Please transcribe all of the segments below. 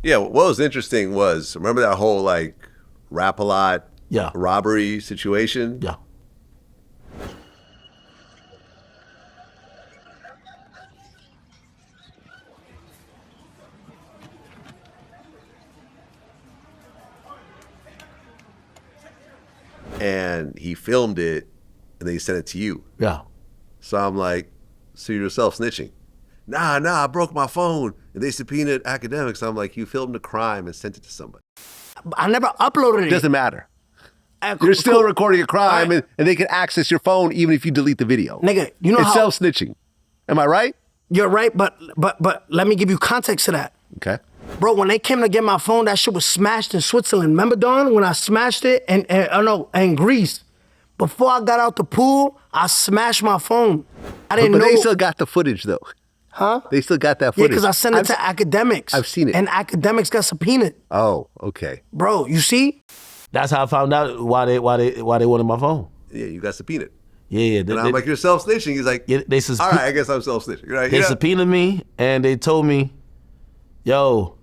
Yeah, what was interesting was, remember that whole like Rap-A-Lot Yeah. robbery situation? Yeah. And he filmed it and then he sent it to you. Yeah. So I'm like, so you're self-snitching? Nah, I broke my phone and they subpoenaed Akademiks. I'm like, you filmed a crime and sent it to somebody. I never uploaded it. Doesn't matter. You're still recording a crime and they can access your phone even if you delete the video. Nigga, you know it's how... self-snitching. Am I right? You're right, but let me give you context to that. Okay. Bro, when they came to get my phone, that shit was smashed in Switzerland. Remember, Don, when I smashed it in Greece? Before I got out the pool, I smashed my phone. I didn't know. But they still got the footage, though. Huh? They still got that Yeah, footage. because I sent it to Akademiks. I've seen it. And Akademiks got subpoenaed. Oh, okay. Bro, you see? That's how I found out why they wanted my phone. Yeah, you got subpoenaed. Yeah. And I'm like, you're self-snitching. He's like, all right, I guess I'm self-snitching. Right? They subpoenaed me and they told me, yo,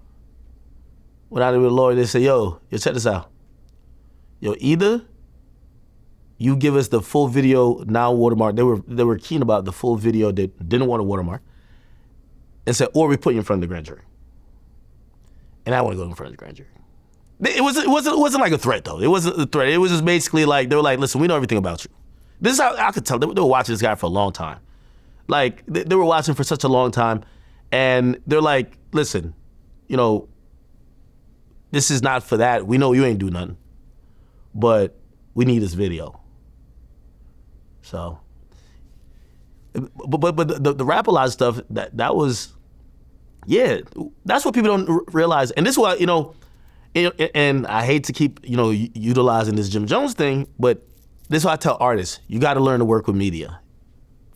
when I was with a lawyer, they said, yo, check this out. Yo, either you give us the full video now watermark. They were keen about the full video. They didn't want a watermark. And said, or we put you in front of the grand jury. And I want to go in front of the grand jury. It wasn't like a threat though. It wasn't a threat. It was just basically like, they were like, listen, we know everything about you. This is how I could tell. They were watching this guy for a long time. Like, they were watching for such a long time. And they're like, listen, you know, this is not for that. We know you ain't do nothing. But we need this video. So, but the Rap-A-Lot stuff, that was, yeah, that's what people don't realize. And this is why, you know, and I hate to keep, you know, utilizing this Jim Jones thing, but this is why I tell artists, you got to learn to work with media.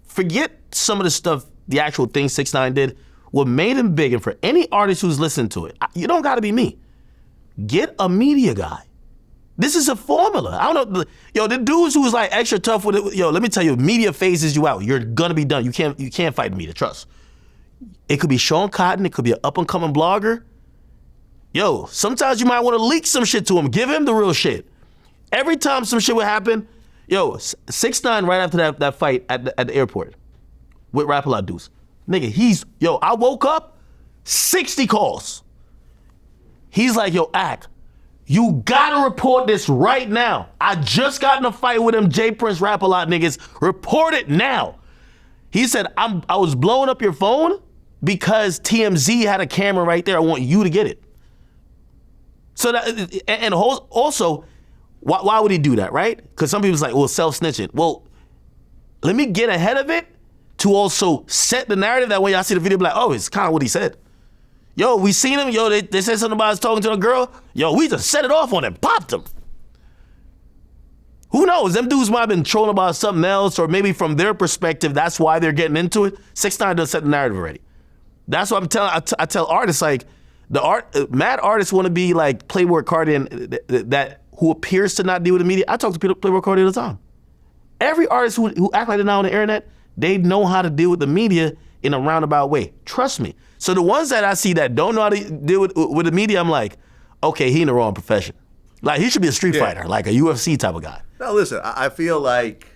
Forget some of the stuff, the actual thing 6ix9ine did. What made him big, and for any artist who's listening to it, you don't got to be me. Get a media guy. This is a formula. I don't know. Yo, the dudes who's like extra tough with it, yo, let me tell you, media phases you out. You're gonna be done. You can't fight the media, trust. It could be Sean Cotton, it could be an up-and-coming blogger. Yo, sometimes you might want to leak some shit to him. Give him the real shit. Every time some shit would happen, yo, 6ix9ine right after that fight at the airport with Rap-A-Lot dudes. Nigga, I woke up, 60 calls. He's like, yo, Ak, you gotta report this right now. I just got in a fight with them J Prince Rap-A-Lot niggas. Report it now. He said, I was blowing up your phone because TMZ had a camera right there. I want you to get it. So that, and also, why would he do that, right? Because some people's like, well, self-snitching. Well, let me get ahead of it to also set the narrative that when y'all see the video, be like, oh, it's kind of what he said. Yo, we seen him. Yo, they said something about us talking to a girl. Yo, we just set it off on him, popped him. Who knows? Them dudes might have been trolling about something else, or maybe from their perspective, that's why they're getting into it. 6ix9ine done set the narrative already. That's what I'm telling. I tell artists, like, mad artists want to be like Playboy Cardi and that who appears to not deal with the media. I talk to Playboy Cardi all the time. Every artist who act like they're not on the internet, they know how to deal with the media in a roundabout way. Trust me. So the ones that I see that don't know how to deal with the media, I'm like, okay, he in the wrong profession. Like, he should be a street fighter, like a UFC type of guy. Now listen, I feel like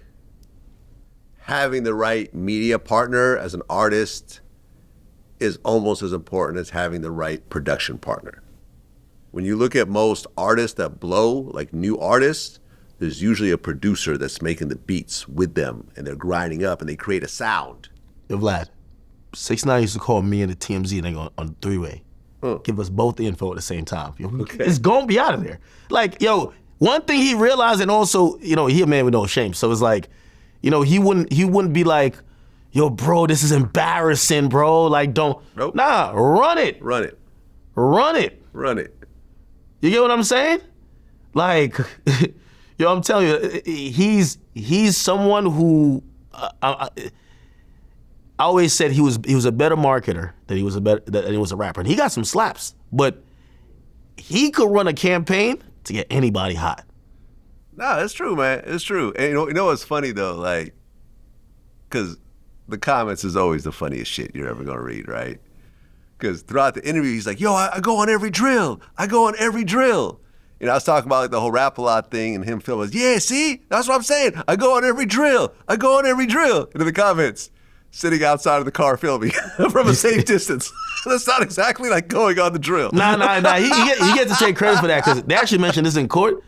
having the right media partner as an artist is almost as important as having the right production partner. When you look at most artists that blow, like new artists, there's usually a producer that's making the beats with them and they're grinding up and they create a sound. Yo, Vlad, 6ix9ine used to call me and the TMZ nigga on three-way. Give us both the info at the same time. Okay. It's gonna be out of there. Like, yo, one thing he realized, and also, you know, he a man with no shame. So it's like, you know, he wouldn't be like, yo, bro, this is embarrassing, bro. Like, don't. Nope. Nah, run it. Run it. Run it. Run it. You get what I'm saying? Like, yo, I'm telling you, he's someone who I always said he was a better marketer than he was a rapper, and he got some slaps, but he could run a campaign to get anybody hot. No, it's true, man. It's true. And you know what's funny though, like, because the comments is always the funniest shit you're ever gonna read, right? Because throughout the interview, he's like, yo, I go on every drill. I go on every drill. I was talking about like the whole Rap-A-Lot thing, and him feeling, yeah, see? That's what I'm saying. I go on every drill. I go on every drill. And in the comments, sitting outside of the car filming from a safe distance. That's not exactly like going on the drill. Nah. He gets to take credit for that because they actually mentioned this in court.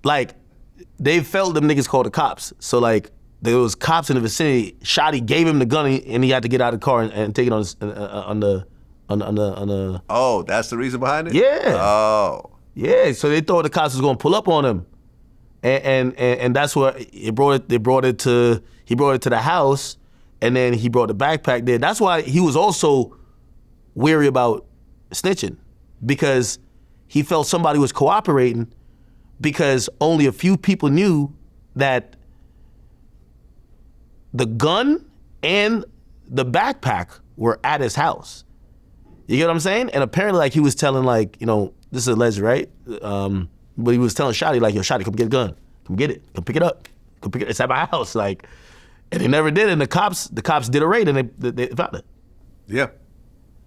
Like, they felt them niggas called the cops. So, like, there was cops in the vicinity. Shotty gave him the gun, and he had to get out of the car and take it on the. Oh, that's the reason behind it? Yeah. Oh. Yeah, so they thought the cops was gonna pull up on him, and that's what he brought it to the house, and then he brought the backpack there. That's why he was also weary about snitching, because he felt somebody was cooperating, because only a few people knew that the gun and the backpack were at his house. You get what I'm saying? And apparently, like, he was telling, like, this is alleged, right? But he was telling Shotty, like, yo, Shotty, come get a gun. Come get it. Come pick it up. Come pick it. It's at my house. Like, and they never did. And the cops did a raid, and they found it. Yeah.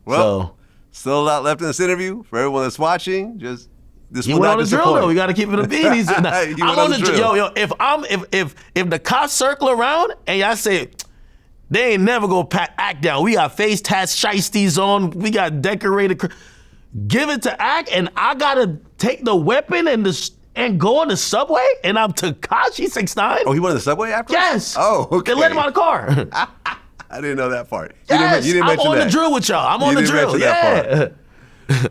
Well, still a lot left in this interview for everyone that's watching. Just this he will went not on the drill, disappoint. though. We got to keep it a beat. I'm on the drill. Yo, if the cops circle around and y'all say, they ain't never gonna pat Act down. We got face tats, shiesties on. We got decorated. Give it to Act, and I gotta take the weapon and go on the subway, and I'm Tekashi 6ix9ine. Oh, he went on the subway after? Yes. Oh, okay. They let him out of the car. I didn't know that part. Yes, You didn't mention I'm on that. the drill with y'all. I'm on You the didn't drill. mention that Yeah.